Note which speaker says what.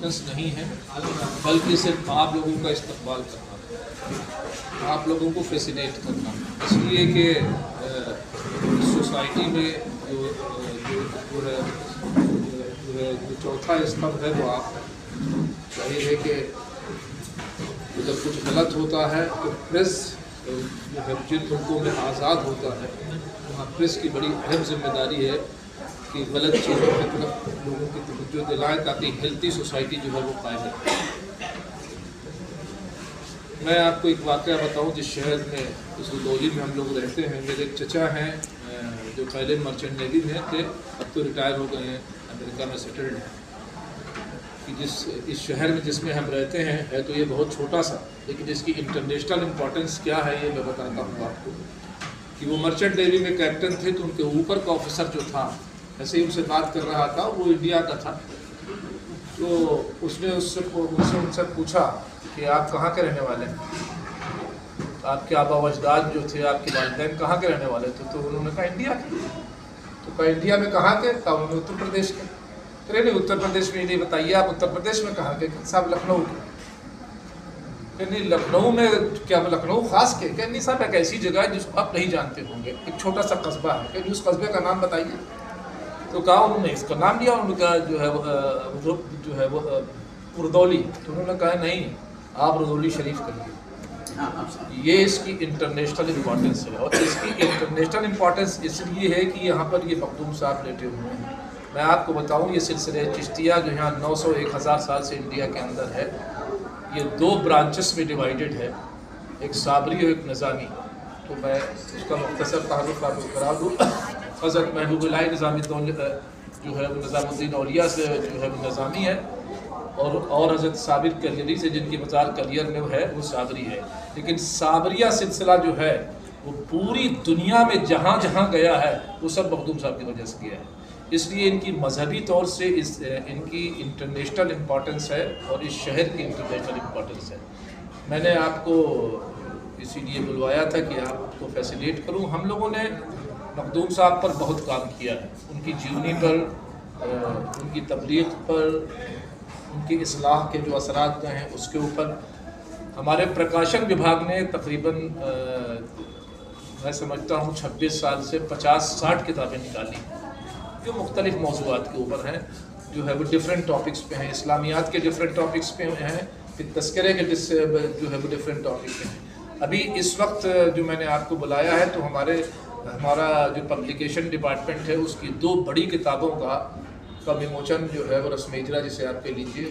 Speaker 1: Importance नहीं है, बल्कि सिर्फ आप लोगों का इस्तकबाल करना, आप लोगों को फैसिलिटेट करना, इसलिए कि सोसाइटी में जो चौथा स्तंभ है वो आप जाहिर है कि जब कुछ गलत होता है तो प्रेस जो है जिन मुल्कों में आज़ाद होता है वहाँ प्रेस की बड़ी अहम जिम्मेदारी है कि गलत चीज़ों की तरफ लोगों की तवज्जो दिलाएं ताकि हेल्थी सोसाइटी जो है वो कायम रहे। मैं आपको एक वाक़या बताऊं, जिस शहर में इस रुदौली में हम लोग रहते हैं, मेरे एक चचा हैं जो पहले मर्चेंट नेवी में थे, अब तो रिटायर हो गए हैं, अमेरिका में सेटल्ड हैं। कि इस शहर में जिसमें हम रहते हैं है तो ये बहुत छोटा सा, लेकिन इसकी इंटरनेशनल इम्पोर्टेंस क्या है ये मैं बताता हूँ आपको। कि वो मर्चेंट नेवी में कैप्टन थे तो उनके ऊपर का ऑफिसर जो था, ऐसे ही उनसे बात कर रहा था, वो इंडिया का था। तो उसने उनसे पूछा कि आप कहाँ के रहने वाले हैं, तो आपके आबा व अजदाद जो थे, आपके वालिदैन कहाँ के रहने वाले थे? तो उन्होंने कहा इंडिया के। तो कहा इंडिया में कहाँ के? कहा उन्होंने उत्तर प्रदेश के। तो नहीं, उत्तर प्रदेश में नहीं, बताइए आप उत्तर प्रदेश में कहाँ के? साहब लखनऊ के। नहीं, लखनऊ में क्या लखनऊ खास के? क्या नहीं साहब, एक ऐसी जगह है जिसको आप नहीं जानते होंगे, एक छोटा सा कस्बा है, क्या उस कस्बे का नाम बताइए। तो कहा उन्होंने इसका नाम लिया, उनका जो है वो रुदौली। तो उन्होंने कहा नहीं, आप रुदौली शरीफ करिए। ये इसकी इंटरनेशनल इम्पोर्टेंस है, और इसकी इंटरनेशनल इम्पोर्टेंस इसलिए है कि यहाँ पर ये मखदूम साहब लेटे हुए हैं। मैं आपको बताऊँ, ये सिलसिले चिश्तिया जो यहाँ 900-1000 साल से इंडिया के अंदर है, ये 2 ब्रांचेस में डिवाइडेड है, एक साबरी और एक निज़ामी। तो मैं उसका मुख्तसर तारुफ आपको करा दूँ। हज़रत महबूबुल्लाह निज़ामी जो है वो निज़ामुद्दीन औलिया से जो है वो निज़ामी है, और हज़रत साबिर कलियरी से जिनकी मज़ार कलियर में है वो साबरी है। लेकिन साबरिया सिलसिला जो है वो पूरी दुनिया में जहाँ जहाँ गया है वो सब मखदूम साहब की वजह से गया है, इसलिए इनकी मजहबी तौर से इनकी इंटरनेशनल इम्पोर्टेंस है और इस शहर की इंटरनेशनल इम्पोर्टेंस है। मैंने आपको इसीलिए बुलवाया था कि आपको फैसिलिटेट करूं। हम लोगों ने मखदूम साहब पर बहुत काम किया है, उनकी जीवनी पर, उनकी तबलीग पर, उनकी इस्लाह के जो असरात हैं उसके ऊपर। हमारे प्रकाशन विभाग ने तकरीबन मैं समझता हूँ 26 साल से 50-60 किताबें निकाली जो मुख्तलिफ मौज़ूआत के ऊपर हैं, जो है वो डिफरेंट टॉपिक्स पे हैं, इस्लामियात के डिफरेंट टॉपिक्स पे हैं, फिर तस्करे के जो है वो डिफरेंट टॉपिक पे हैं। अभी इस वक्त जो मैंने आपको बुलाया है तो हमारा जो पब्लिकेशन डिपार्टमेंट है उसकी 2 बड़ी किताबों का विमोचन जो है वो रस्म इजरा जिसे आप कह लीजिए